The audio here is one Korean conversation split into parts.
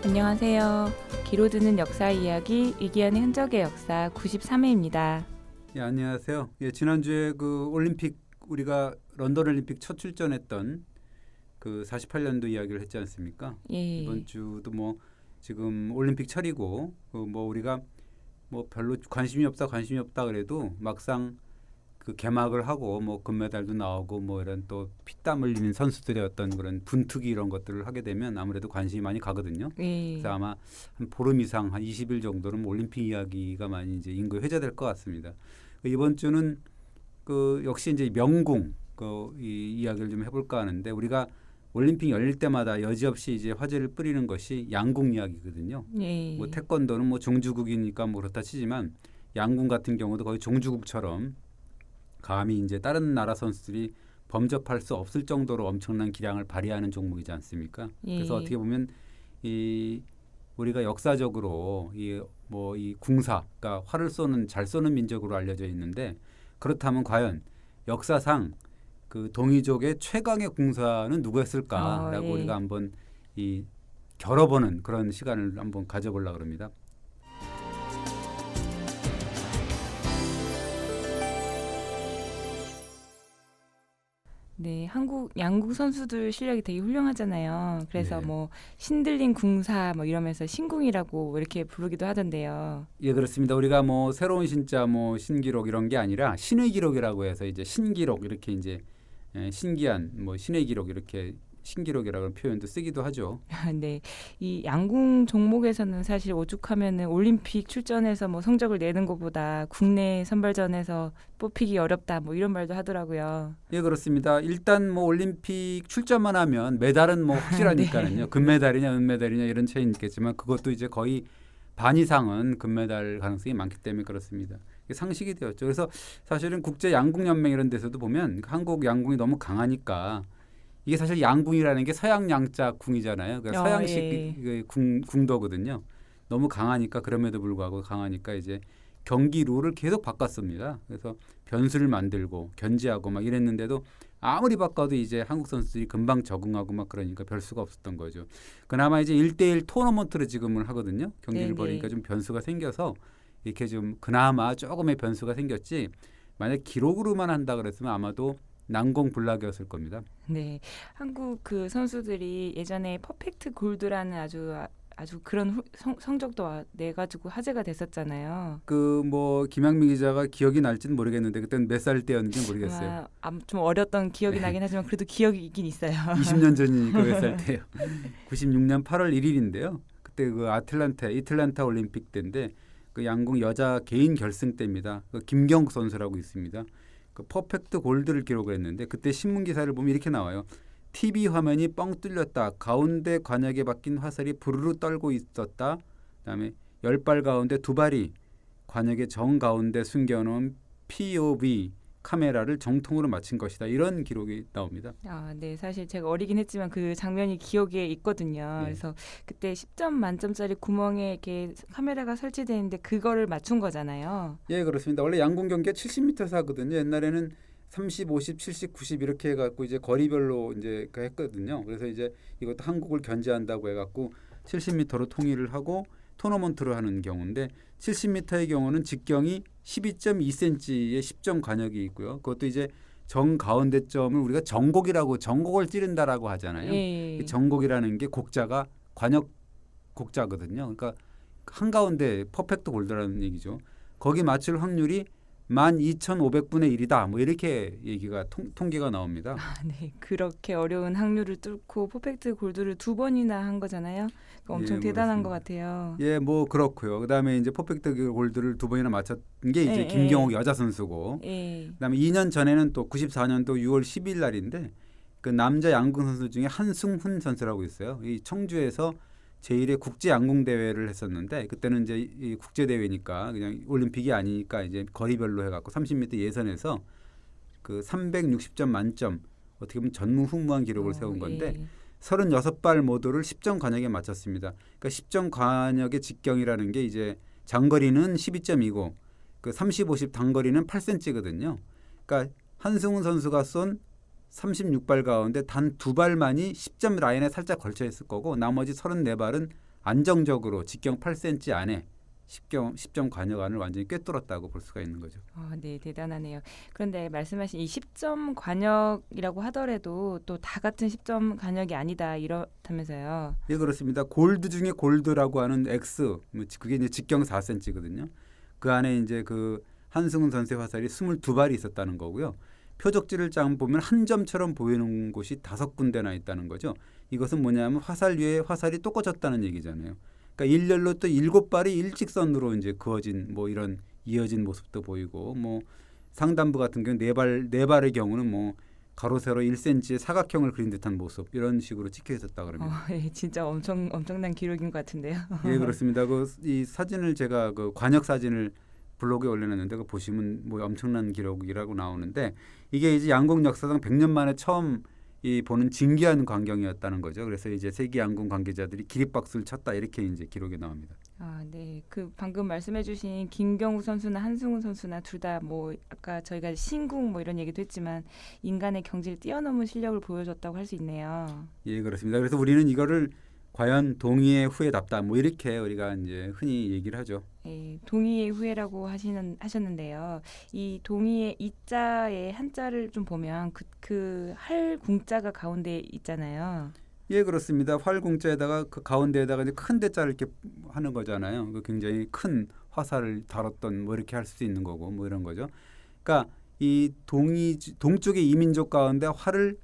안녕하세요. 기로 드는 역사 이야기 이기현의 흔적의 역사 93회입니다. 예, 안녕하세요. 예, 지난주에 그 올림픽 우리가 런던 올림픽 첫 출전했던 그 48년도 이야기를 했지 않습니까? 예. 이번 주도 뭐 지금 올림픽 철이고 뭐 우리가 뭐 별로 관심이 없다 그래도 막상 그 개막을 하고 뭐 금메달도 나오고 뭐 이런 또 피땀 흘리는 선수들의 어떤 그런 분투기 이런 것들을 하게 되면 아무래도 관심이 많이 가거든요. 예. 그래서 아마 한 보름 이상 한 20일 정도는 뭐 올림픽 이야기가 많이 이제 인구 회자될 것 같습니다. 이번 주는 그 역시 이제 명궁 이 이야기를 좀 해볼까 하는데 우리가 올림픽 열릴 때마다 여지없이 이제 화제를 뿌리는 것이 양궁 이야기거든요. 예. 뭐 태권도는 뭐 종주국이니까 뭐 그렇다 치지만 양궁 같은 경우도 거의 종주국처럼 감히 이제 다른 나라 선수들이 범접할 수 없을 정도로 엄청난 기량을 발휘하는 종목이지 않습니까? 예. 그래서 어떻게 보면 이 우리가 역사적으로 이 궁사, 그러니까 활을 잘 쏘는 민족으로 알려져 있는데 그렇다면 과연 역사상 그 동이족의 최강의 궁사는 누구였을까라고 예. 우리가 한번 이 겨뤄보는 그런 시간을 한번 가져보려고 합니다. 네, 한국 양궁 선수들 실력이 되게 훌륭하잖아요. 그래서 네. 뭐 신들린 궁사 뭐 이러면서 신궁이라고 이렇게 부르기도 하던데요. 예, 그렇습니다. 우리가 뭐 새로운 신자 뭐 신기록 이런 게 아니라 신의 기록이라고 해서 이제 신기록 이렇게 이제 신기한 뭐 신의 기록 이렇게 신기록이라는 표현도 쓰기도 하죠. 네, 이 양궁 종목에서는 사실 오죽하면은 올림픽 출전해서 뭐 성적을 내는 것보다 국내 선발전에서 뽑히기 어렵다 뭐 이런 말도 하더라고요. 예, 그렇습니다. 일단 뭐 올림픽 출전만 하면 메달은 뭐 확실하니까는요. 금메달이냐 은메달이냐 이런 차이는 있겠지만 그것도 이제 거의 반 이상은 금메달 가능성이 많기 때문에 그렇습니다. 이게 상식이 되었죠. 그래서 사실은 국제 양궁 연맹 이런 데서도 보면 한국 양궁이 너무 강하니까 이게 사실 양궁이라는 게 서양 양자 궁이잖아요. 그러니까 서양식 예. 궁도거든요. 너무 강하니까 그럼에도 불구하고 강하니까 이제 경기 룰을 계속 바꿨습니다. 그래서 변수를 만들고 견제하고 막 이랬는데도 아무리 바꿔도 이제 한국 선수들이 금방 적응하고 막 그러니까 별 수가 없었던 거죠. 그나마 이제 1대1 토너먼트를 지금은 하거든요. 경기를 네네. 벌이니까 좀 변수가 생겨서 이렇게 좀 그나마 조금의 변수가 생겼지 만약 기록으로만 한다 그랬으면 아마도 난공불락이었을 겁니다. 네, 한국 그 선수들이 예전에 퍼펙트 골드라는 아주 그런 성적도 내가지고 화제가 됐었잖아요. 그 뭐 김양민 기자가 기억이 날지는 모르겠는데 그때는 몇 살 때였는지 모르겠어요. 좀 어렸던 기억이 나긴 하지만 그래도 기억이 있긴 있어요. 20년 전이니까 몇 살 때요. 96년 8월 1일인데요. 그때 그 이틀란타 올림픽 때인데 그 양궁 여자 개인 결승 때입니다. 그 김경국 선수라고 있습니다. 그 퍼펙트 골드를 기록을 했는데 그때 신문 기사를 보면 이렇게 나와요. TV 화면이 뻥 뚫렸다. 가운데 관역에 박힌 화살이 부르르 떨고 있었다. 그다음에 10발 가운데 2발이 관역의 정가운데 숨겨놓은 POV 카메라를 정통으로 맞힌 것이다. 이런 기록이 나옵니다. 네, 사실 제가 어리긴 했지만 그 장면이 기억에 있거든요. 네. 그래서 그때 10점 만점짜리 구멍에 이렇게 카메라가 설치되어 있는데 그거를 맞춘 거잖아요. 예, 그렇습니다. 원래 양궁 경기가 70m 하거든요. 옛날에는 30, 50, 70, 90 이렇게 해갖고 이제 거리별로 이제 했거든요. 그래서 이제 이것도 한국을 견제한다고 해갖고 70m로 통일을 하고 토너먼트로 하는 경우인데 70m의 경우는 직경이 12.2cm의 10점 관역이 있고요. 그것도 이제 정 가운데 점을 우리가 정곡을 찌른다라고 하잖아요. 예. 이 정곡이라는 게 곡자가 관역 곡자거든요. 그러니까 한가운데 퍼펙트 골드라는 얘기죠. 거기 맞출 확률이 12,500분의 1이다. 뭐 이렇게 얘기가 통계가 나옵니다. 네, 그렇게 어려운 확률을 뚫고 퍼펙트 골드를 2번이나 한 거잖아요. 그러니까 엄청 예, 대단한 그렇습니다. 것 같아요. 예, 뭐 그렇고요. 그다음에 이제 퍼펙트 골드를 2번이나 맞췄던 게 이제 예, 김경옥 예. 여자 선수고, 예. 그다음에 2년 전에는 또 94년도 6월 10일 날인데 그 남자 양궁 선수 중에 한승훈 선수라고 있어요. 이 청주에서 제1회 국제 양궁 대회를 했었는데 그때는 이제 이 국제 대회니까 그냥 올림픽이 아니니까 이제 거리별로 해갖고 30m 예선에서 그 360점 만점 어떻게 보면 전무후무한 기록을 세운 건데 예. 36발 모두를 10점 관역에 맞췄습니다. 그러니까 10점 관역의 직경이라는 게 이제 장거리는 12.2고 그 30, 50 단거리는 8cm거든요. 그러니까 한승훈 선수가 쏜 36발 가운데 단 2발만이 10점 라인에 살짝 걸쳐 있을 거고 나머지 34발은 안정적으로 직경 8cm 안에 10점 관여관을 완전히 꿰뚫었다고 볼 수가 있는 거죠. 네, 대단하네요. 그런데 말씀하신 이 10점 관역이라고 하더라도 또 다 같은 10점 관역이 아니다 이렇다면서요. 예, 그렇습니다. 골드 중에 골드라고 하는 X, 그게 이제 직경 4cm거든요. 그 안에 이제 그 한승훈 선수의 화살이 22발이 있었다는 거고요. 표적지를 쫙 보면 한 점처럼 보이는 곳이 5군데나 있다는 거죠. 이것은 뭐냐면 화살 위에 화살이 또 꽂혔다는 얘기잖아요. 그러니까 일렬로 또 7발이 일직선으로 이제 그어진 뭐 이런 이어진 모습도 보이고 뭐 상단부 같은 경우 네 발의 경우는 뭐 가로 세로 1cm의 사각형을 그린 듯한 모습 이런 식으로 찍혀 있었다 그럽니다. 예, 진짜 엄청난 기록인 것 같은데요. 예, 그렇습니다. 이 사진을 제가 그 관역 사진을 블로그에 올려놨는데 그 보시면 뭐 엄청난 기록이라고 나오는데 이게 이제 양궁 역사상 100년 만에 처음 이 보는 진기한 광경이었다는 거죠. 그래서 이제 세계 양궁 관계자들이 기립박수를 쳤다 이렇게 이제 기록에 나옵니다. 네. 그 방금 말씀해주신 김경우 선수나 한승훈 선수나 둘 다 뭐 아까 저희가 신궁 뭐 이런 얘기도 했지만 인간의 경지를 뛰어넘은 실력을 보여줬다고 할 수 있네요. 예, 그렇습니다. 그래서 우리는 이거를 과연 동의의 후예답다 뭐 이렇게 우리가 이제 흔히 얘기를 하죠. 예, 동의의 후예라고 하셨는데요. 이 동의의 이자의 한자를 좀 보면 그 할궁자가 가운데 있잖아요. 예, 그렇습니다. 활궁자에다가 그 가운데에다가 이제 큰 대자를 이렇게 하는 거잖아요. 그 굉장히 큰 화살을 다뤘던 뭐 이렇게 할 수 있는 거고 뭐 이런 거죠. 그러니까 이 동쪽의 이민족 가운데 활을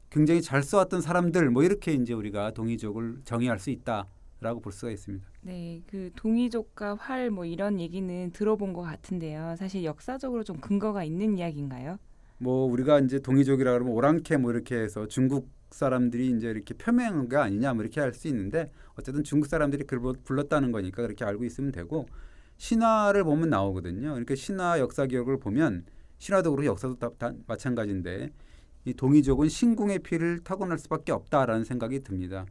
굉장히 잘 쏘았던 사람들 뭐 이렇게 이제 우리가 동이족을 정의할 수 있다라고 볼 수가 있습니다. 네, 그 동이족과 활 뭐 이런 얘기는 들어본 것 같은데요. 사실 역사적으로 좀 근거가 있는 이야기인가요? 뭐 우리가 이제 동이족이라 그러면 오랑캐 뭐 이렇게 해서 중국 사람들이 이제 이렇게 표명한 게 아니냐 뭐 이렇게 할 수 있는데 어쨌든 중국 사람들이 그걸 불렀다는 거니까 그렇게 알고 있으면 되고 신화를 보면 나오거든요. 그러니까 신화 역사 기록을 보면 신화도 그렇고 역사도 다 마찬가지인데 이 동이족은 신궁의 피를 타고날 수밖에 없다라는 생각이 듭니다.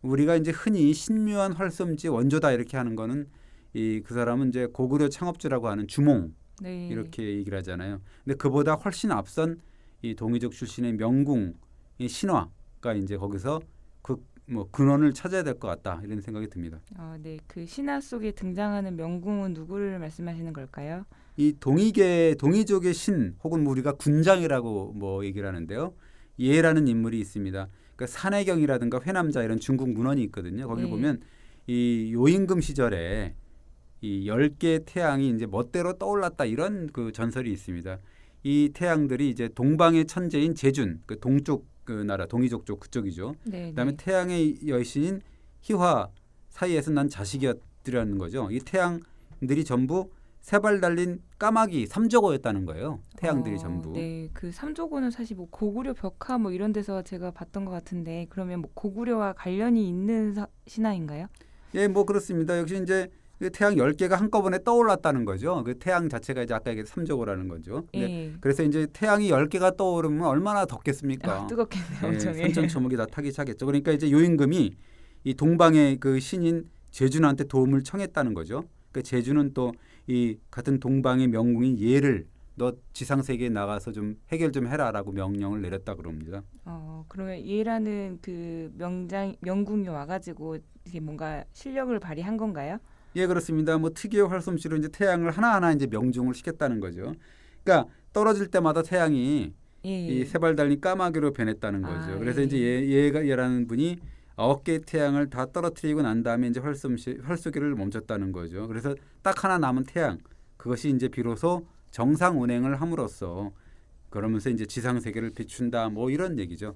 우리가 이제 흔히 신묘한 활솜지 원조다 이렇게 하는 거는 그 사람은 이제 고구려 창업주라고 하는 주몽 네. 이렇게 얘기를 하잖아요. 근데 그보다 훨씬 앞선 이 동이족 출신의 명궁 이 신화가 이제 거기서 그 뭐 근원을 찾아야 될 것 같다 이런 생각이 듭니다. 네, 그 신화 속에 등장하는 명궁은 누구를 말씀하시는 걸까요? 이 동이족의 신 혹은 뭐 우리가 군장이라고 뭐 얘기를 하는데요. 예라는 인물이 있습니다. 그러니까 산해경이라든가 회남자 이런 중국 문헌이 있거든요. 거기 네. 보면 이 요임금 시절에 이 10개의 태양이 이제 멋대로 떠올랐다 이런 그 전설이 있습니다. 이 태양들이 이제 동방의 천재인 제준, 그 동쪽 그 나라 동이족 쪽 그쪽이죠. 네. 그다음에 태양의 여신인 희화 사이에서 난 자식이었더라는 거죠. 이 태양들이 전부 세 발 달린 까마귀 삼조고였다는 거예요. 태양들이 전부. 네, 그 삼조고는 사실 뭐 고구려 벽화 뭐 이런 데서 제가 봤던 것 같은데 그러면 뭐 고구려와 관련이 있는 신화인가요? 예, 뭐 그렇습니다. 역시 이제 그 태양 10개가 한꺼번에 떠올랐다는 거죠. 그 태양 자체가 이제 아까 얘기했던 삼조고라는 거죠. 예. 그래서 이제 태양이 10개가 떠오르면 얼마나 덥겠습니까? 뜨겁겠네요. 예, 엄청. 산천초목이 다 타기 시작했죠. 그러니까 이제 요임금이 이 동방의 그 신인 제준한테 도움을 청했다는 거죠. 그 제준은 또 이 같은 동방의 명궁인 예를 너 지상 세계에 나가서 좀 해결 좀 해라라고 명령을 내렸다 그럽니다. 그러면 예라는 그 명궁이 와가지고 이게 뭔가 실력을 발휘한 건가요? 예, 그렇습니다. 뭐 특유의 활솜씨로 이제 태양을 하나하나 이제 명중을 시켰다는 거죠. 그러니까 떨어질 때마다 태양이 이 세 발 달린 까마귀로 변했다는 거죠. 그래서 이제 얘라는 분이 9개의 태양을 다 떨어뜨리고 난 다음에 이제 활쏘기를 멈췄다는 거죠. 그래서 딱 하나 남은 태양, 그것이 이제 비로소 정상 운행을 함으로써 그러면서 이제 지상 세계를 비춘다 뭐 이런 얘기죠.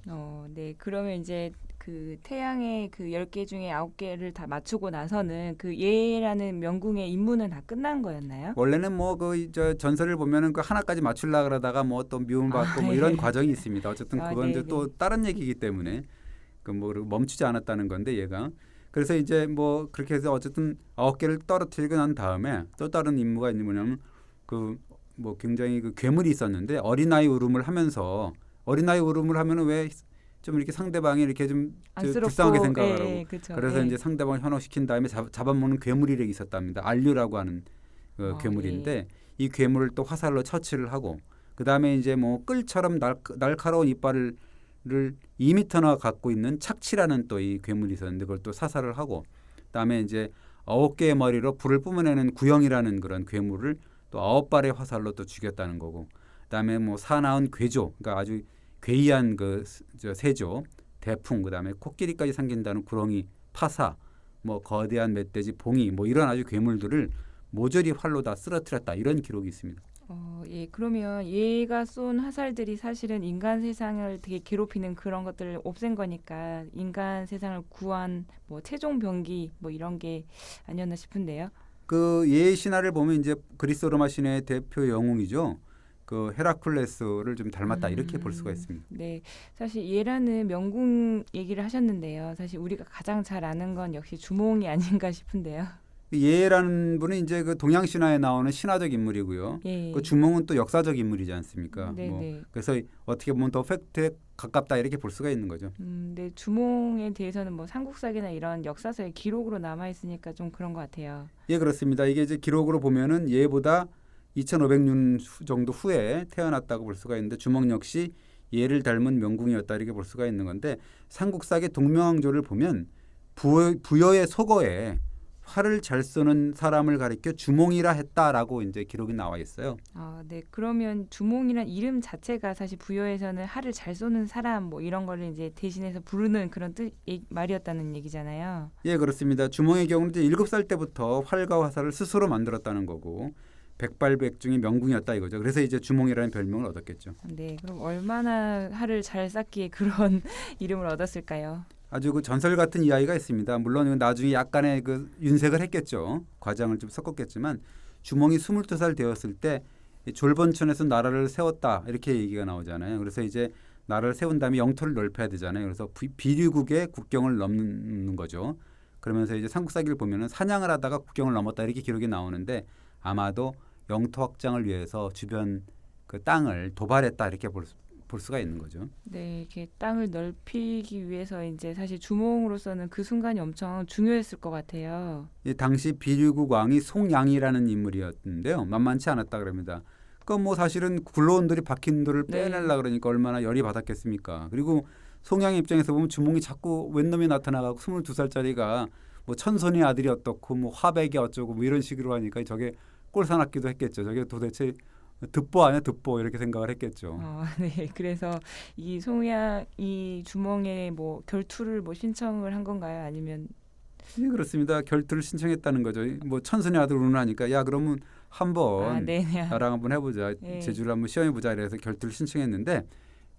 네. 그러면 이제 그 태양의 그 10개 중에 9개를 다 맞추고 나서는 그 예라는 명궁의 임무는 다 끝난 거였나요? 원래는 뭐 그 전설을 보면은 그 하나까지 맞추려 그러다가 뭐 또 미움을 받고 뭐 이런 과정이 있습니다. 어쨌든 그건 이제 또 다른 얘기이기 때문에 그 뭐 멈추지 않았다는 건데 얘가 그래서 이제 뭐 그렇게 해서 어쨌든 9개를 떨어뜨리고 난 다음에 또 다른 임무가 있는 뭐냐면 그 뭐 굉장히 그 괴물이 있었는데 어린아이 울음을 하면서 어린아이 울음을 하면은 왜 좀 이렇게 상대방이 이렇게 좀 불쌍하게 생각을 하고 그래서 이제 상대방을 현혹시킨 다음에 잡아먹는 괴물이 있었답니다. 알류라고 하는 그 괴물인데 이 괴물을 또 화살로 처치를 하고 그 다음에 이제 뭐 끌처럼 날카로운 이빨을 2m나 갖고 있는 착치라는 또 이 괴물이 있었는데 그걸 또 사살을 하고 그다음에 이제 9개의 머리로 불을 뿜어내는 구영이라는 그런 괴물을 또 9발의 화살로 또 죽였다는 거고, 그다음에 뭐 사나운 괴조, 그러니까 아주 괴이한 세조, 대풍, 그다음에 코끼리까지 삼킨다는 구렁이, 파사, 뭐 거대한 멧돼지, 봉이, 뭐 이런 아주 괴물들을 모조리 활로 다 쓰러뜨렸다, 이런 기록이 있습니다. 예, 그러면 얘가 쏜 화살들이 사실은 인간 세상을 되게 괴롭히는 그런 것들을 없앤 거니까 인간 세상을 구한 뭐 최종 병기 뭐 이런 게 아니었나 싶은데요. 그 예 신화를 보면 이제 그리스 로마 신의 대표 영웅이죠. 그 헤라클레스를 좀 닮았다, 이렇게 볼 수가 있습니다. 네, 사실 얘라는 명궁 얘기를 하셨는데요. 사실 우리가 가장 잘 아는 건 역시 주몽이 아닌가 싶은데요. 예라는 분은 이제 그 동양 신화에 나오는 신화적 인물이고요. 예. 그 주몽은 또 역사적 인물이지 않습니까? 네, 뭐 네. 그래서 어떻게 보면 더 팩트에 가깝다, 이렇게 볼 수가 있는 거죠. 네, 주몽에 대해서는 뭐 삼국사기나 이런 역사서의 기록으로 남아 있으니까 좀 그런 것 같아요. 예, 그렇습니다. 이게 이제 기록으로 보면은 예보다 2,500년 정도 후에 태어났다고 볼 수가 있는데, 주몽 역시 예를 닮은 명궁이었다, 이렇게 볼 수가 있는 건데, 삼국사기 동명왕조를 보면 부여의 속어에 활을 잘 쏘는 사람을 가리켜 주몽이라 했다라고 이제 기록이 나와 있어요. 네. 그러면 주몽이란 이름 자체가 사실 부여에서는 활을 잘 쏘는 사람 뭐 이런 거를 이제 대신해서 부르는 그런 말이었다는 얘기잖아요. 예, 그렇습니다. 주몽의 경우는 이제 7살 때부터 활과 화살을 스스로 만들었다는 거고, 백발백중의 명궁이었다, 이거죠. 그래서 이제 주몽이라는 별명을 얻었겠죠. 네. 그럼 얼마나 활을 잘 쐈기에 그런 이름을 얻었을까요? 아주 그 전설 같은 이야기가 있습니다. 물론 이건 나중에 약간의 그 윤색을 했겠죠. 과장을 좀 섞었겠지만, 주몽이 22살 되었을 때 졸본천에서 나라를 세웠다, 이렇게 얘기가 나오잖아요. 그래서 이제 나라를 세운 다음에 영토를 넓혀야 되잖아요. 그래서 비류국의 국경을 넘는 거죠. 그러면서 이제 삼국사기를 보면은 사냥을 하다가 국경을 넘었다, 이렇게 기록이 나오는데, 아마도 영토 확장을 위해서 주변 그 땅을 도발했다, 이렇게 볼 수가 있는 거죠. 네, 이렇게 땅을 넓히기 위해서 이제 사실 주몽으로서는 그 순간이 엄청 중요했을 것 같아요. 이 당시 비류국 왕이 송양이라는 인물이었는데요. 만만치 않았다 그럽니다. 그 뭐 사실은 굴러온돌이 박힌 돌을 네. 빼내려 그러니까 얼마나 열이 받았겠습니까. 그리고 송양 입장에서 보면 주몽이 자꾸 웬 놈이 나타나가고 22살짜리가 뭐 천손의 아들이 어떻고 뭐 화백이 어쩌고 뭐 이런 식으로 하니까 저게 꼴사납기도 했겠죠. 저게 도대체 득보 아니야, 득보, 이렇게 생각을 했겠죠. 네. 그래서 이 주몽에 뭐 결투를 뭐 신청을 한 건가요? 아니면 예, 그렇습니다. 결투를 신청했다는 거죠. 뭐 천손의 아들 운운하니까, 야 그러면 한번 네네. 나랑 한번 해보자, 네. 제주를 한번 시험해보자, 이래서 결투를 신청했는데,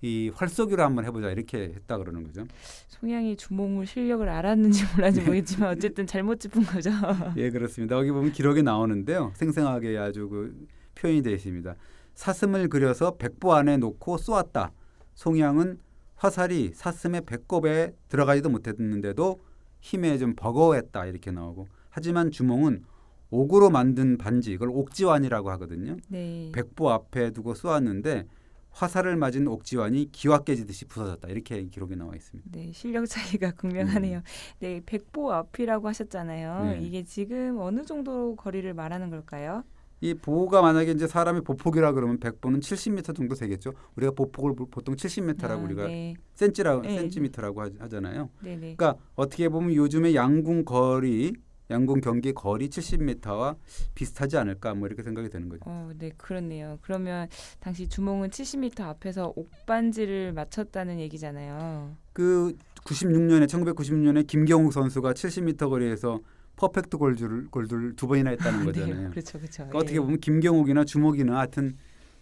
이 활쏘기로 한번 해보자, 이렇게 했다 그러는 거죠. 송양이 주몽을 실력을 알았는지 몰랐는지 모르겠지만 어쨌든 잘못 짚은 거죠. 예, 그렇습니다. 여기 보면 기록이 나오는데요. 생생하게 아주 그 표현이 되어 있습니다. 사슴을 그려서 백보 안에 놓고 쏘았다. 송양은 화살이 사슴의 배꼽에 들어가지도 못했는데도 힘에 좀 버거워했다, 이렇게 나오고, 하지만 주몽은 옥으로 만든 반지, 이걸 옥지환이라고 하거든요. 네. 백보 앞에 두고 쏘았는데 화살을 맞은 옥지환이 기와 깨지듯이 부서졌다, 이렇게 기록이 나와 있습니다. 네, 실력 차이가 극명하네요. 네, 백보 앞이라고 하셨잖아요. 네. 이게 지금 어느 정도 거리를 말하는 걸까요? 이 보가 만약에 이제 사람의 보폭이라 그러면 백보는 70m 정도 되겠죠. 우리가 보폭을 보통 70m라고 우리가 네. 센치라고 네. 센티미터라고 하잖아요. 네네. 그러니까 어떻게 보면 요즘의 양궁 경기 거리 70m와 비슷하지 않을까, 뭐 이렇게 생각이 되는 거죠. 네, 그렇네요. 그러면 당시 주몽은 70m 앞에서 옥반지를 맞췄다는 얘기잖아요. 그 1996년에 김경욱 선수가 70m 거리에서 퍼펙트 골드를 2번이나 했다는 거잖아요. 네, 그렇죠, 그렇죠. 그러니까 어떻게 보면 김경욱이나 주몽이나 하여튼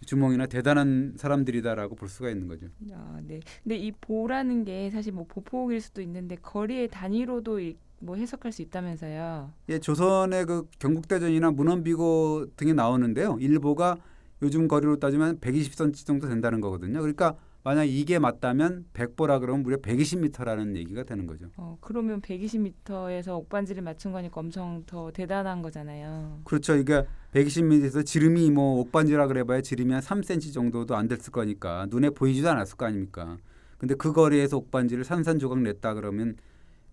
주몽이나 대단한 사람들이다라고 볼 수가 있는 거죠. 네. 근데 이 보라는 게 사실 뭐 보폭일 수도 있는데 거리의 단위로도 뭐 해석할 수 있다면서요. 예, 조선의 그 경국대전이나 문헌비고 등에 나오는데요. 일보가 요즘 거리로 따지면 120cm 정도 된다는 거거든요. 그러니까 만약 이게 맞다면 백보라 그러면 무려 120m라는 얘기가 되는 거죠. 그러면 120m에서 옥반지를 맞춘 거니까 엄청 더 대단한 거잖아요. 그렇죠. 이게 120m에서 지름이 뭐 옥반지라 그래봐야 지름이 한 3cm 정도도 안 됐을 거니까 눈에 보이지도 않았을 거 아닙니까. 근데 그 거리에서 옥반지를 산산조각 냈다 그러면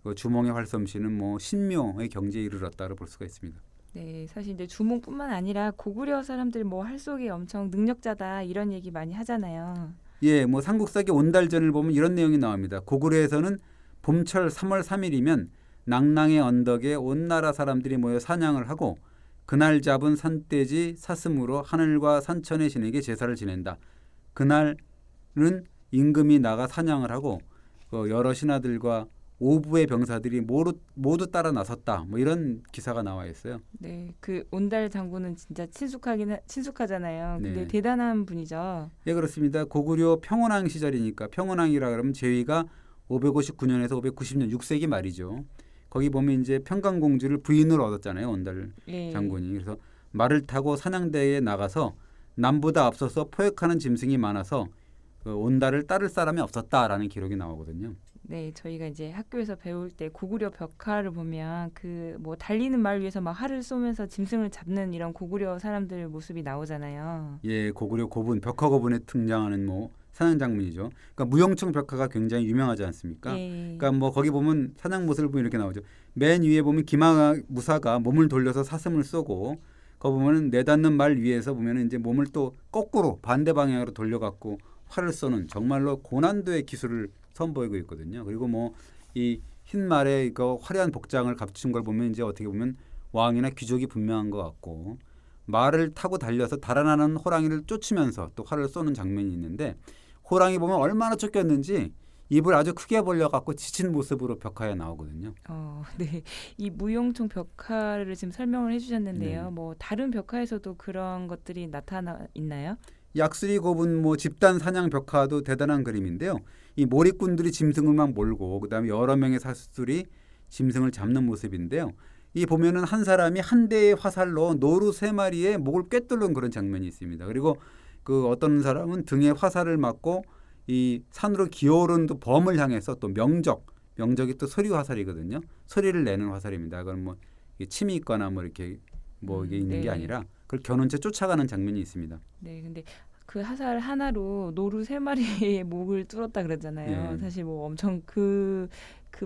그 주몽의 활솜씨는 뭐 신묘의 경지에 이르렀다고 볼 수가 있습니다. 네, 사실 이제 주몽뿐만 아니라 고구려 사람들 뭐 활쏘기 엄청 능력자다 이런 얘기 많이 하잖아요. 예, 뭐 삼국사기 온달전을 보면 이런 내용이 나옵니다. 고구려에서는 봄철 3월 3일이면 낭낭의 언덕에 온 나라 사람들이 모여 사냥을 하고 그날 잡은 산돼지 사슴으로 하늘과 산천의 신에게 제사를 지낸다. 그날은 임금이 나가 사냥을 하고 여러 신하들과 오부의 병사들이 모두 따라 나섰다. 뭐 이런 기사가 나와 있어요. 네, 그 온달 장군은 진짜 친숙하잖아요. 근데 네. 대단한 분이죠. 예, 그렇습니다. 고구려 평원왕 시절이니까 평원왕이라 그러면 제위가 559년에서 590년 6세기 말이죠. 거기 보면 이제 평강공주를 부인으로 얻었잖아요. 온달 예. 장군이. 그래서 말을 타고 사냥대에 나가서 남보다 앞서서 포획하는 짐승이 많아서 그 온달을 따를 사람이 없었다라는 기록이 나오거든요. 네, 저희가 이제 학교에서 배울 때 고구려 벽화를 보면 그 뭐 달리는 말 위에서 막 활을 쏘면서 짐승을 잡는 이런 고구려 사람들 모습이 나오잖아요. 예, 고구려 고분, 벽화 고분에 등장하는 뭐 사냥 장면이죠. 그러니까 무용청 벽화가 굉장히 유명하지 않습니까? 예. 그러니까 뭐 거기 보면 사냥 모습을 보면 이렇게 나오죠. 맨 위에 보면 무사가 몸을 돌려서 사슴을 쏘고 거기 보면 내닫는 말 위에서 보면 이제 몸을 또 거꾸로 반대 방향으로 돌려갖고 활을 쏘는 정말로 고난도의 기술을 선보이고 있거든요. 그리고 뭐 이 흰 말에 이거 화려한 복장을 갖춘 걸 보면 이제 어떻게 보면 왕이나 귀족이 분명한 것 같고 말을 타고 달려서 달아나는 호랑이를 쫓으면서 또 활을 쏘는 장면이 있는데 호랑이 보면 얼마나 쫓겼는지 입을 아주 크게 벌려갖고 지친 모습으로 벽화에 나오거든요. 네. 이 무용총 벽화를 지금 설명을 해주셨는데요. 네. 뭐 다른 벽화에서도 그런 것들이 나타나 있나요? 약수리 고분 뭐 집단 사냥 벽화도 대단한 그림인데요. 이 몰입꾼들이 짐승을 막 몰고 그다음에 여러 명의 사수들이 짐승을 잡는 모습인데요. 이 보면은 한 사람이 한 대의 화살로 노루 3마리의 목을 꿰뚫는 그런 장면이 있습니다. 그리고 그 어떤 사람은 등에 화살을 맞고 이 산으로 기어오른 또 범을 향해서 또 명적이 또 소리 화살이거든요. 소리를 내는 화살입니다. 그건 뭐 침이 있거나 뭐 이렇게 뭐 이게 있는 네. 게 아니라 그걸 겨눈 채 쫓아가는 장면이 있습니다. 네, 근데 그 화살 하나로 노루 3마리의 목을 뚫었다 그러잖아요. 예. 사실 뭐 엄청 그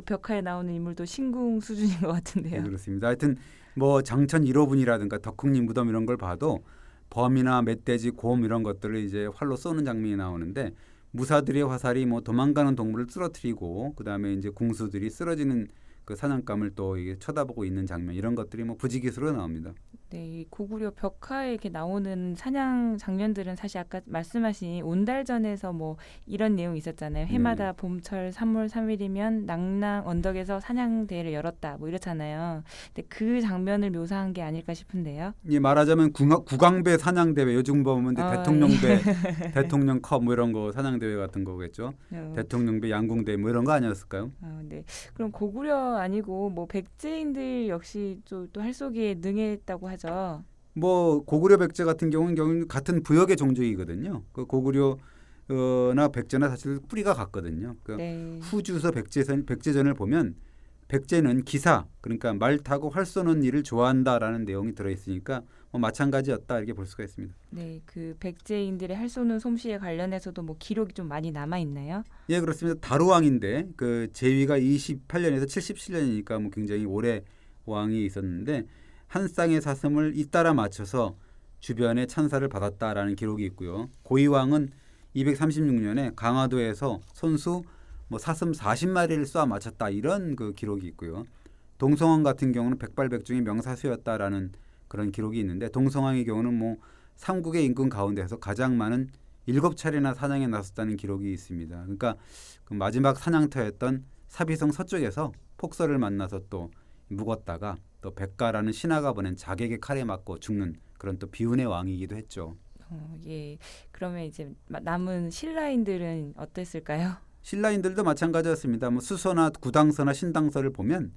벽화에 나오는 인물도 신궁 수준인 것 네, 같은데요. 그렇습니다. 하여튼 뭐 장천 1호분이라든가 덕흥리 무덤 이런 걸 봐도 범이나 멧돼지, 곰 이런 것들을 이제 활로 쏘는 장면이 나오는데 무사들의 화살이 뭐 도망가는 동물을 쓰러뜨리고 그다음에 이제 궁수들이 쓰러지는 그 사냥감을 또 이게 쳐다보고 있는 장면 이런 것들이 뭐 부지기수로 나옵니다. 네, 이 고구려 벽화에 이렇게 나오는 사냥 장면들은 사실 아까 말씀하신 온달전에서 뭐 이런 내용이 있었잖아요. 해마다 봄철 3월 3일이면 낭낭 언덕에서 사냥대회를 열었다. 뭐 이렇잖아요. 근데 그 장면을 묘사한 게 아닐까 싶은데요. 예, 말하자면 국왕배 사냥대회 요즘 보면 이제 대통령배, 대통령컵 뭐 이런 거 사냥대회 같은 거겠죠. 대통령배, 양궁대 뭐 이런 거 아니었을까요? 네. 그럼 고구려 아니고 뭐 백제인들 역시 또 활쏘기에 능했다고 하죠. 뭐 고구려 백제 같은 경우는 같은 부역의 종족이거든요. 그 고구려나 백제나 사실 뿌리가 같거든요. 그 네. 후주서 백제전을 보면 백제는 기사 그러니까 말 타고 활 쏘는 일을 좋아한다라는 내용이 들어있으니까 뭐 마찬가지였다 이렇게 볼 수가 있습니다. 네, 그 백제인들의 활쏘는 솜씨에 관련해서도 뭐 기록이 좀 많이 남아 있나요? 예, 그렇습니다. 다루왕인데 그 제위가 28년에서 77년이니까 뭐 굉장히 오래 왕이 있었는데 한 쌍의 사슴을 잇따라 맞춰서 주변에 찬사를 받았다라는 기록이 있고요. 고이왕은 236년에 강화도에서 손수 뭐 사슴 40마리를 쏘아 맞췄다 이런 그 기록이 있고요. 동성왕 같은 경우는 백발백중의 명사수였다라는 그런 기록이 있는데 동성왕의 경우는 뭐 삼국의 임금 가운데서 가장 많은 7차례나 사냥에 나섰다는 기록이 있습니다. 그러니까 그 마지막 사냥터였던 사비성 서쪽에서 폭설을 만나서 또 묵었다가 또 백가라는 신하가 보낸 자객의 칼에 맞고 죽는 그런 또 비운의 왕이기도 했죠. 예. 그러면 이제 남은 신라인들은 어땠을까요? 신라인들도 마찬가지였습니다. 뭐 수서나 구당서나 신당서를 보면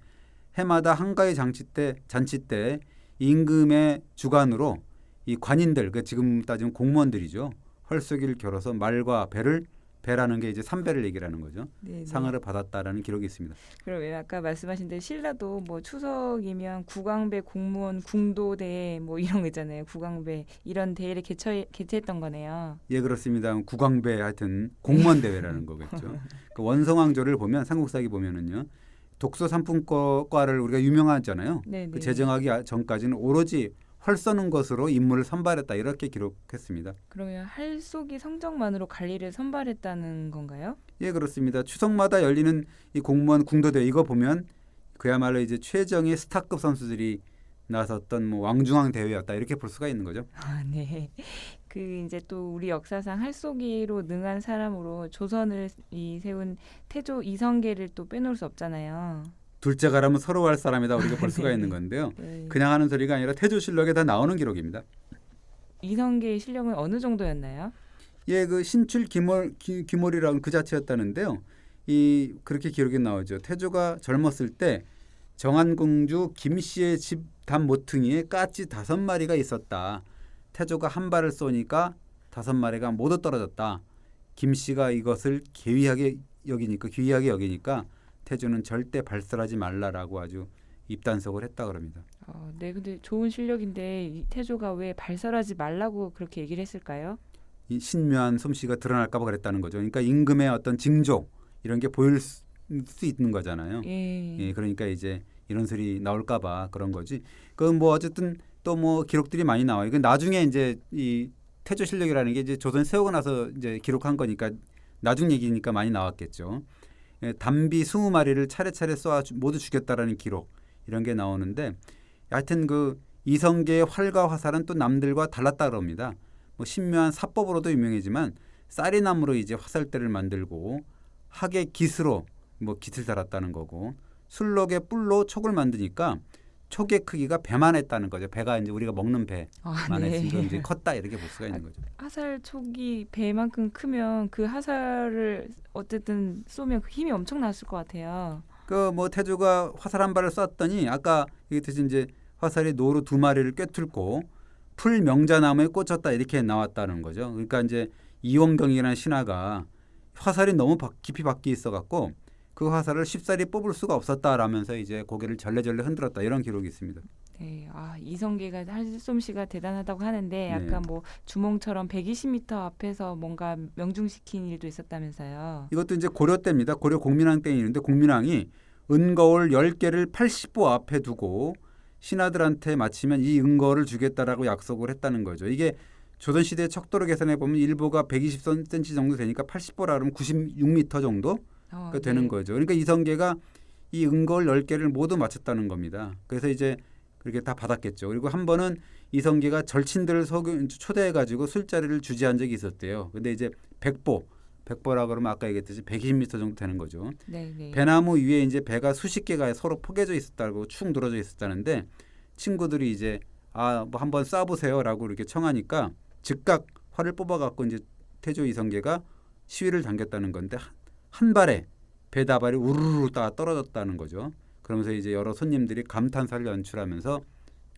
해마다 한가위 잔치 때 임금의 주관으로 이 관인들, 그 지금 따지면 공무원들이죠. 헐쏘기를 겨뤄서 말과 배라는 게 이제 삼배를 얘기하는 거죠. 네, 상을 받았다라는 기록이 있습니다. 그럼 아까 말씀하신 대로 신라도 뭐 추석이면 국왕배 공무원 궁도대회 뭐 이런 거 있잖아요. 국왕배 이런 대회를 개최했던 거네요. 예, 그렇습니다. 국왕배 하여튼 공무원 대회라는 거겠죠. 그 원성왕조를 보면 삼국사기 보면은요. 독서 삼품과를 우리가 유명하잖아요. 네, 그 네. 제정하기 전까지는 오로지 활 쏘는 것으로 임무를 선발했다 이렇게 기록했습니다. 그러면 활쏘기 성적만으로 관리를 선발했다는 건가요? 예, 그렇습니다. 추석마다 열리는 이 공무원 궁도대회 이거 보면 그야말로 이제 최정의 스타급 선수들이 나섰던 뭐 왕중왕 대회였다 이렇게 볼 수가 있는 거죠. 아, 네. 그 이제 또 우리 역사상 활쏘기로 능한 사람으로 조선을 세운 태조 이성계를 또 빼놓을 수 없잖아요. 둘째 가라면 서로 할 사람이다 우리가 볼 수가 네. 있는 건데요. 네. 그냥 하는 소리가 아니라 태조실록에 다 나오는 기록입니다. 이성계의 실력은 어느 정도였나요? 예, 그 신출 기몰이라는 그 자체였다는데요. 그렇게 기록이 나오죠. 태조가 젊었을 때 정안공주 김씨의 집 담 모퉁이에 까치 5마리가 있었다. 태조가 한 발을 쏘니까 5마리가 모두 떨어졌다. 김씨가 이것을 귀하게 여기니까 태조는 절대 발설하지 말라라고 아주 입단속을 했다 그럽니다. 네, 근데 좋은 실력인데 이 태조가 왜 발설하지 말라고 그렇게 얘기를 했을까요? 이 신묘한 솜씨가 드러날까 봐 그랬다는 거죠. 그러니까 임금의 어떤 징조 이런 게 보일 수 있는 거잖아요. 예. 예, 그러니까 이제 이런 소리 나올까 봐 그런 거지. 그 뭐 어쨌든 또 뭐 기록들이 많이 나와요. 그 나중에 이제 이 태조 실력이라는 게 이제 조선 세우고 나서 이제 기록한 거니까 나중 얘기니까 많이 나왔겠죠. 예, 담비 20마리를 차례차례 쏘아 모두 죽였다라는 기록 이런 게 나오는데 하여튼 그 이성계의 활과 화살은 또 남들과 달랐다 그럽니다. 뭐 신묘한 사법으로도 유명하지만 쌀이나무로 이제 화살대를 만들고 학의 깃으로 뭐 깃을 달았다는 거고 술록의 뿔로 촉을 만드니까 촉의 크기가 배만 했다는 거죠. 배가 이제 우리가 먹는 배만 네. 했으니까 이제 컸다 이렇게 볼 수가 있는 거죠. 화살 촉이 배만큼 크면 그 화살을 어쨌든 쏘면 그 힘이 엄청 났을 것 같아요. 그 뭐 태조가 화살 한 발을 쐈더니 아까 얘기했듯이 이제 화살이 노루 2마리를 꿰뚫고 풀 명자나무에 꽂혔다 이렇게 나왔다는 거죠. 그러니까 이제 이원경이라는 신하가 화살이 너무 깊이 박혀 있어갖고 그 화살을 쉽사리 뽑을 수가 없었다라면서 이제 고개를 절레절레 흔들었다 이런 기록이 있습니다. 네, 이성계가 활솜씨가 대단하다고 하는데 약간 뭐 주몽처럼 120m 앞에서 뭔가 명중시킨 일도 있었다면서요. 이것도 이제 고려 때입니다. 고려 공민왕 때 있는데 공민왕이 은거울 10개를 80보 앞에 두고 신하들한테 마치면 이 은거를 주겠다라고 약속을 했다는 거죠. 이게 조선시대 척도로 계산해 보면 1보가 120cm 정도 되니까 80보라 그러면 96m 정도 되는 네. 거죠. 그러니까 이성계가 이 은거울 10개를 모두 맞췄다는 겁니다. 그래서 이제 그렇게 다 받았겠죠. 그리고 한 번은 이성계가 절친들을 초대해가지고 술자리를 주재한 적이 있었대요. 근데 이제 100보라 그러면 아까 얘기했듯이 120m 정도 되는 거죠. 네, 네. 배나무 위에 이제 배가 수십 개가 서로 포개져 있었다고 축 늘어져 있었다는데 친구들이 이제 뭐 한번 쏴보세요라고 이렇게 청하니까 즉각 활을 뽑아갖고 이제 태조 이성계가 시위를 당겼다는 건데 한 발에 배다발이 우르르 다 떨어졌다는 거죠. 그러면서 이제 여러 손님들이 감탄사를 연출하면서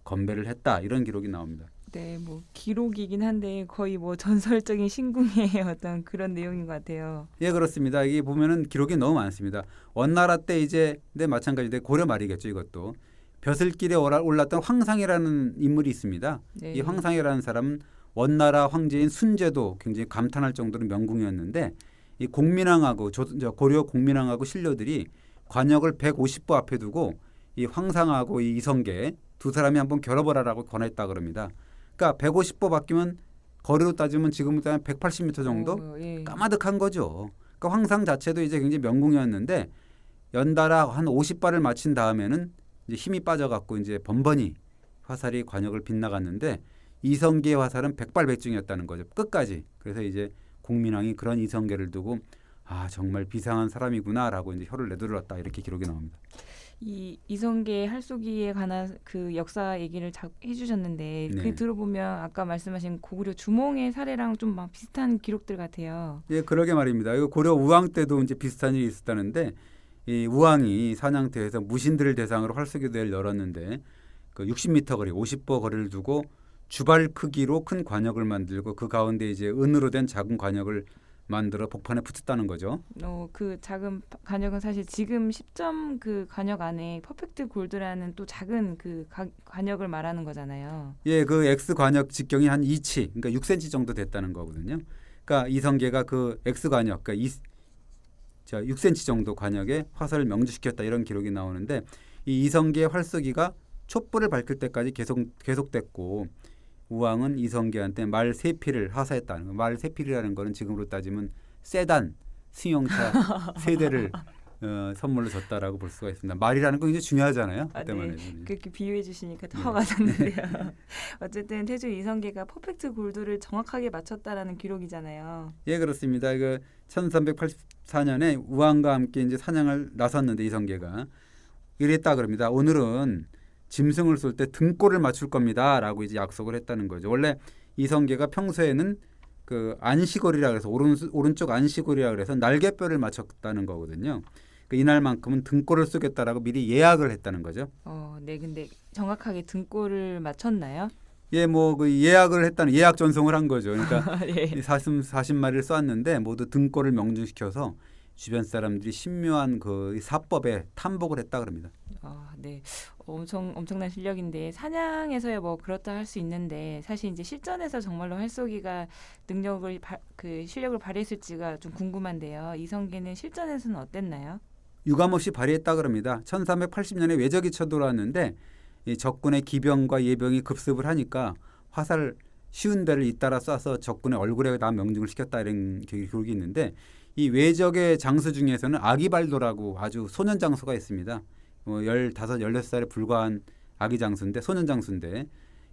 건배를 했다 이런 기록이 나옵니다. 네, 뭐 기록이긴 한데 거의 뭐 전설적인 신궁의 어떤 그런 내용인 것 같아요. 예, 그렇습니다. 이게 보면은 기록이 너무 많습니다. 원나라 때 이제 마찬가지인데 고려 말이겠죠, 이것도. 벼슬길에 올랐던 황상이라는 인물이 있습니다. 네. 이 황상이라는 사람은 원나라 황제인 순제도 굉장히 감탄할 정도로 명궁이었는데 이 공민왕하고 고려 공민왕하고 신료들이 관역을 150보 앞에 두고 이 황상하고 이 이성계 두 사람이 한번 겨뤄보라라고 권했다 그럽니다. 그러니까 150보 바뀌면 거리로 따지면 지금부터 한 180m 정도 예. 까마득한 거죠. 그러니까 황상 자체도 이제 굉장히 명궁이었는데 연달아 한 50발을 마친 다음에는 이제 힘이 빠져갖고 이제 번번이 화살이 관역을 빗나갔는데 이성계의 화살은 백발백중이었다는 거죠. 끝까지. 그래서 이제 공민왕이 그런 이성계를 두고 정말 비상한 사람이구나라고 이제 혀를 내둘렀다 이렇게 기록이 나옵니다. 이 이성계 활쏘기에 관한 그 역사 얘기를 해주셨는데 네. 그 들어보면 아까 말씀하신 고구려 주몽의 사례랑 좀 막 비슷한 기록들 같아요. 예, 그러게 말입니다. 이거 고려 우왕 때도 이제 비슷한 일이 있었다는데 이 우왕이 사냥터에서 무신들을 대상으로 활쏘기 대회를 열었는데 그 60m 거리, 50보 거리를 두고 주발 크기로 큰 관역을 만들고 그 가운데 이제 은으로 된 작은 관역을 만들어 복판에 붙였다는 거죠. 그 작은 관역은 사실 지금 10점 그 관역 안에 퍼펙트 골드라는 또 작은 그 관역을 말하는 거잖아요. 예, 그 X 관역 직경이 한 2치, 그러니까 6cm 정도 됐다는 거거든요. 그러니까 이성계가 그 X 관역, 그러니까 6cm 정도 관역에 화살을 명주시켰다 이런 기록이 나오는데 이 이성계의 활쏘기가 촛불을 밝힐 때까지 계속됐고 우왕은 이성계한테 말 3필을 하사했다는 거. 말 3필이라는 거는 지금으로 따지면 세단 승용차 3대를 선물로 줬다라고 볼 수가 있습니다. 말이라는 건 굉장히 중요하잖아요. 아, 그때만 네. 해도. 그렇게 비유해 주시니까 더 네. 와닿는데요. 어쨌든 태조 이성계가 퍼펙트 골드를 정확하게 맞췄다라는 기록이잖아요. 예, 그렇습니다. 1384년에 우왕과 함께 이제 사냥을 나섰는데 이성계가 이랬다 그럽니다. 오늘은 짐승을 쏠 때 등골을 맞출 겁니다라고 이제 약속을 했다는 거죠. 원래 이성계가 평소에는 그 안시골이라 그래서 오른쪽 안시골이라 그래서 날개뼈를 맞췄다는 거거든요. 이날만큼은 등골을 쏘겠다라고 미리 예약을 했다는 거죠. 네. 근데 정확하게 등골을 맞췄나요? 예, 뭐 그 예약을 했다는 예약 전송을 한 거죠. 그러니까 예. 40마리를 쏘았는데 모두 등골을 명중시켜서 주변 사람들이 신묘한 그 사법에 탐복을 했다 그럽니다. 네. 엄청난 실력인데 사냥에서야 뭐 그렇다 할 수 있는데 사실 이제 실전에서 정말로 활쏘기가 그 실력을 발휘했을지가 좀 궁금한데요. 이성계는 실전에서는 어땠나요? 유감없이 발휘했다 그럽니다. 1380년에 외적이 쳐들어왔는데 이 적군의 기병과 예병이 급습을 하니까 화살 쉬운 배를 잇따라 쏴서 적군의 얼굴에 다 명중을 시켰다 이런 기록이 있는데 이 외적의 장수 중에서는 아기발도라고 아주 소년 장수가 있습니다. 15, 16살에 불과한 아기 장수인데 소년 장수인데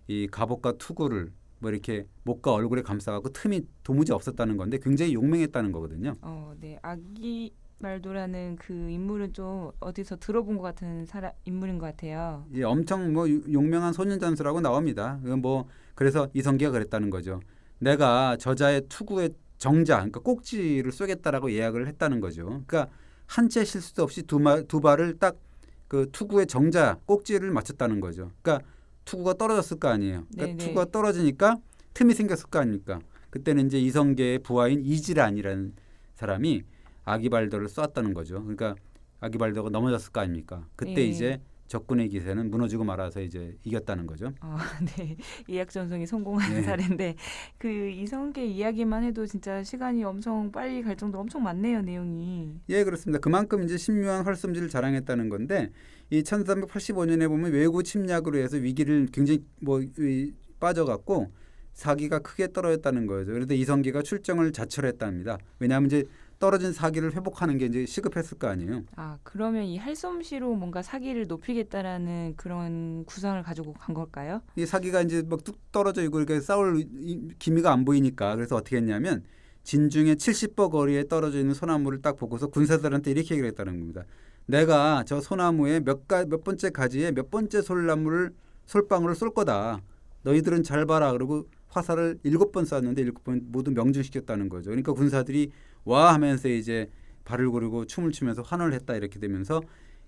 이 갑옷과 투구를 뭐 이렇게 목과 얼굴에 감싸갖고 틈이 도무지 없었다는 건데 굉장히 용맹했다는 거거든요. 네. 아기말도라는 그 인물은 좀 어디서 들어본 것 같은 인물인 것 같아요. 예, 엄청 뭐 용맹한 소년 장수라고 나옵니다. 그래서 이성계가 그랬다는 거죠. 내가 저자의 투구의 정자, 그러니까 꼭지를 쏘겠다라고 예약을 했다는 거죠. 그러니까 한 채 실수도 없이 두 발을 딱 그 투구의 정자, 꼭지를 맞췄다는 거죠. 그러니까 투구가 떨어졌을 거 아니에요. 그러니까 네네. 투구가 떨어지니까 틈이 생겼을 거 아닙니까? 그때는 이제 이성계의 부하인 이지란이라는 사람이 아기발도를 쏘았다는 거죠. 그러니까 아기발도가 넘어졌을 거 아닙니까? 그때 예. 이제 적군의 기세는 무너지고 말아서 이제 이겼다는 거죠. 네. 예약 전송이 성공한 네. 사례인데 그 이성계 이야기만 해도 진짜 시간이 엄청 빨리 갈 정도로 엄청 많네요, 내용이. 예, 그렇습니다. 그만큼 이제 신묘한 활솜씨를 자랑했다는 건데 이 1385년에 보면 외구 침략으로 해서 위기를 굉장히 빠져갖고 사기가 크게 떨어졌다는 거죠. 그런데 이성계가 출정을 자철했답니다. 왜냐하면 이제 떨어진 사기를 회복하는 게 이제 시급했을 거 아니에요. 그러면 이 할솜씨로 뭔가 사기를 높이겠다라는 그런 구상을 가지고 간 걸까요? 이 사기가 이제 막 뚝 떨어져 있고 이렇게 싸울 기미가 안 보이니까 그래서 어떻게 했냐면 진중에 70보 거리에 떨어져 있는 소나무를 딱 보고서 군사들한테 이렇게 얘기를 했다는 겁니다. 내가 저 소나무의 몇 번째 가지에 몇 번째 솔방울을 쏠 거다. 너희들은 잘 봐라. 그러고 화살을 7번 쐈는데 7번 모두 명중시켰다는 거죠. 그러니까 군사들이 와 하면서 이제 발을 고르고 춤을 추면서 환호를 했다 이렇게 되면서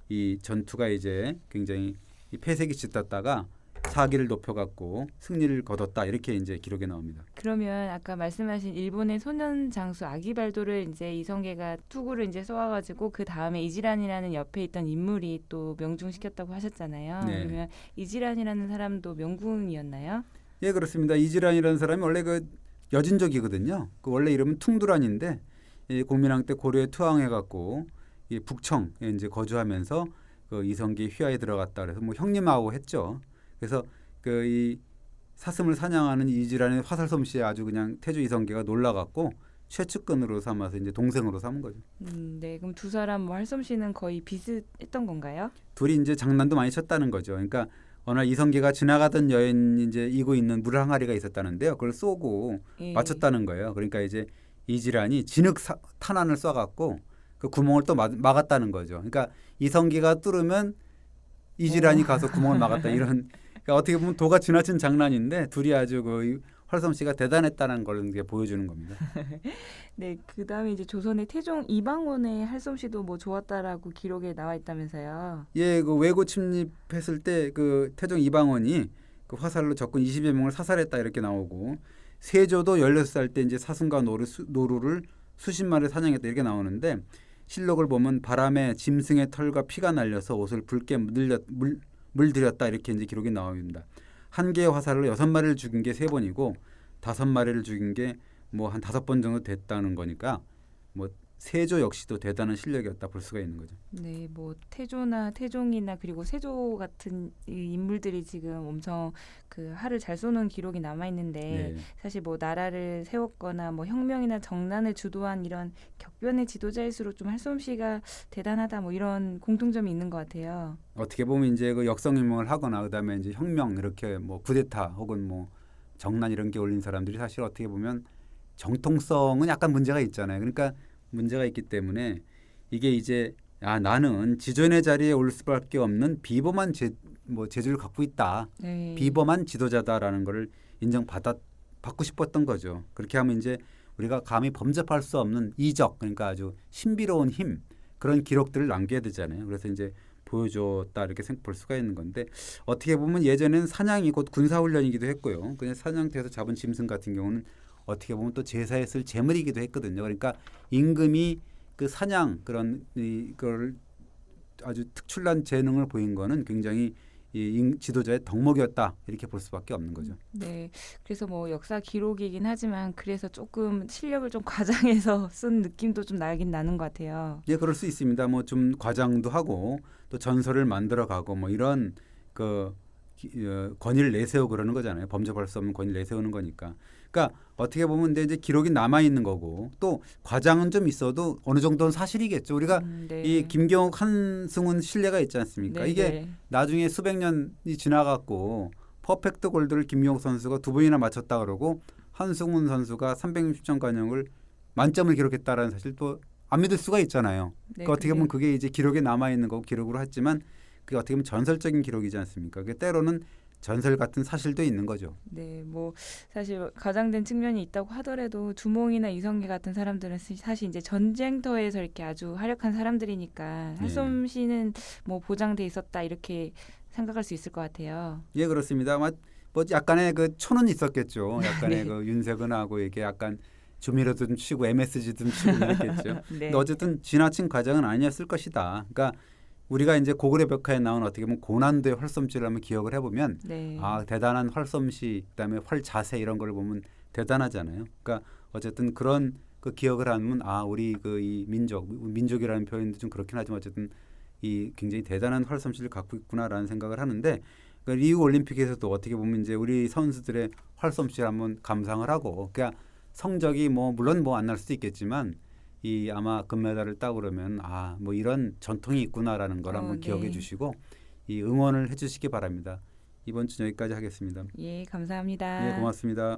이 전투가 이제 굉장히 폐색이 짙었다가 사기를 높여갖고 승리를 거뒀다 이렇게 이제 기록에 나옵니다. 그러면 아까 말씀하신 일본의 소년 장수 아기발도를 이제 이성계가 투구를 이제 쏘아가지고 그 다음에 이지란이라는 옆에 있던 인물이 또 명중시켰다고 하셨잖아요. 네. 그러면 이지란이라는 사람도 명군이었나요? 예, 그렇습니다. 이지란이라는 사람이 원래 그 여진족이거든요. 그 원래 이름은 퉁두란인데 이 고민왕 때 고려에 투항해갖고 이 북청에 이제 거주하면서 그 이성계 휘하에 들어갔다 그래서 뭐 형님하고 했죠. 그래서 그 이 사슴을 사냥하는 이지란의 화살 솜씨에 아주 그냥 태조 이성계가 놀라갖고 최측근으로 삼아서 이제 동생으로 삼은 거죠. 네. 그럼 두 사람 뭐 할솜씨는 거의 비슷했던 건가요? 둘이 이제 장난도 많이 쳤다는 거죠. 그러니까 어느 날 이성계가 지나가던 여인 이제 이고 있는 물 항아리가 있었다는데요. 그걸 쏘고 예. 맞췄다는 거예요. 그러니까 이제 이지란이 진흙 탄환을 쏴갖고 그 구멍을 또 막았다는 거죠. 그러니까 이성계가 뚫으면 이지란이 가서 구멍을 막았다 이런 그러니까 어떻게 보면 도가 지나친 장난인데 둘이 아주 그 활솜씨가 대단했다는 걸 이제 보여주는 겁니다. 네. 그다음에 이제 조선의 태종 이방원의 할솜씨도 뭐 좋았다라고 기록에 나와 있다면서요. 예, 그 외고 침입했을 때 그 태종 이방원이 그 화살로 적군 20여 명을 사살했다 이렇게 나오고 세조도 16살 때 이제 사슴과 노루를 수십 마리 사냥했다 이렇게 나오는데 실록을 보면 바람에 짐승의 털과 피가 날려서 옷을 붉게 물들였다 이렇게 이제 기록이 나옵니다. 한 개의 화살로 6마리를 죽인 게 3번이고 5마리를 죽인 게 뭐 한 5번 정도 됐다는 거니까 뭐 세조 역시도 대단한 실력이었다 볼 수가 있는 거죠. 네, 뭐 태조나 태종이나 그리고 세조 같은 이 인물들이 지금 엄청 그 활을 잘 쏘는 기록이 남아 있는데 네. 사실 뭐 나라를 세웠거나 뭐 혁명이나 정난을 주도한 이런 격변의 지도자일수록 좀 활솜씨가 대단하다 뭐 이런 공통점이 있는 것 같아요. 어떻게 보면 이제 그 역성혁명을 하거나 그다음에 이제 혁명 이렇게 뭐 쿠데타 혹은 뭐 정난 이런 게 올린 사람들이 사실 어떻게 보면 정통성은 약간 문제가 있잖아요. 그러니까 문제가 있기 때문에 이게 이제 나는 지존의 자리에 올 수밖에 없는 비범한 재주를 갖고 있다. 네. 비범한 지도자다라는 거를 받고 싶었던 거죠. 그렇게 하면 이제 우리가 감히 범접할 수 없는 이적 그러니까 아주 신비로운 힘 그런 기록들을 남겨야 되잖아요. 그래서 이제 보여줬다 이렇게 볼 수가 있는 건데 어떻게 보면 예전에는 사냥이 곧 군사훈련이기도 했고요. 그냥 사냥터에서 잡은 짐승 같은 경우는 어떻게 보면 또 제사에 쓸 제물이기도 했거든요. 그러니까 임금이 그 사냥 그걸 아주 특출난 재능을 보인 거는 굉장히 지도자의 덕목이었다 이렇게 볼 수밖에 없는 거죠. 네, 그래서 뭐 역사 기록이긴 하지만 그래서 조금 실력을 좀 과장해서 쓴 느낌도 좀 나긴 나는 것 같아요. 예, 그럴 수 있습니다. 뭐 좀 과장도 하고 또 전설을 만들어가고 뭐 이런 권위를 내세우고 그러는 거잖아요. 범접할 수 없는 권위를 내세우는 거니까. 그러니까 어떻게 보면 근데 이제 기록이 남아 있는 거고 또 과장은 좀 있어도 어느 정도는 사실이겠죠. 우리가 네. 이 김경옥 한승훈 신뢰가 있지 않습니까? 네, 이게 네. 나중에 수백 년이 지나갔고 퍼펙트 골드를 김경옥 선수가 2번이나 맞췄다 그러고 한승훈 선수가 360점 관영을 만점을 기록했다라는 사실 또 안 믿을 수가 있잖아요. 네, 그러니까 어떻게 보면 그게 이제 기록에 남아 있는 거고 기록으로 했지만 그게 어떻게 보면 전설적인 기록이지 않습니까? 그게 때로는 전설 같은 사실도 있는 거죠. 네, 뭐 사실 과장된 측면이 있다고 하더라도 주몽이나 이성계 같은 사람들은 사실 이제 전쟁터에서 이렇게 아주 활약한 사람들이니까 활솜씨는 뭐 보장돼 있었다 이렇게 생각할 수 있을 것 같아요. 예, 그렇습니다. 뭐 약간의 그 초는 있었겠죠. 약간의 네. 그 윤색은하고 이게 약간 조미료도 좀 치고 MSG 좀 치고 그랬겠죠. 네. 근데 어쨌든 지나친 과정은 아니었을 것이다. 그러니까 우리가 이제 고구려 벽화에 나온 어떻게 보면 고난도의 활솜씨를 한번 기억을 해보면 네. 대단한 활솜씨 그다음에 활 자세 이런 걸 보면 대단하잖아요. 그러니까 어쨌든 그런 그 기억을 하면 우리 그 이 민족이라는 표현도 좀 그렇긴 하지만 어쨌든 이 굉장히 대단한 활솜씨를 갖고 있구나라는 생각을 하는데 그러니까 리우 올림픽에서도 어떻게 보면 이제 우리 선수들의 활솜씨를 한번 감상을 하고 그러니까 성적이 뭐 물론 뭐 안 날 수도 있겠지만 이 아마 금메달을 따고 그러면 뭐 이런 전통이 있구나라는 걸 한번 네. 기억해 주시고 이 응원을 해 주시기 바랍니다. 이번 주 여기까지 하겠습니다. 예, 감사합니다. 예, 고맙습니다.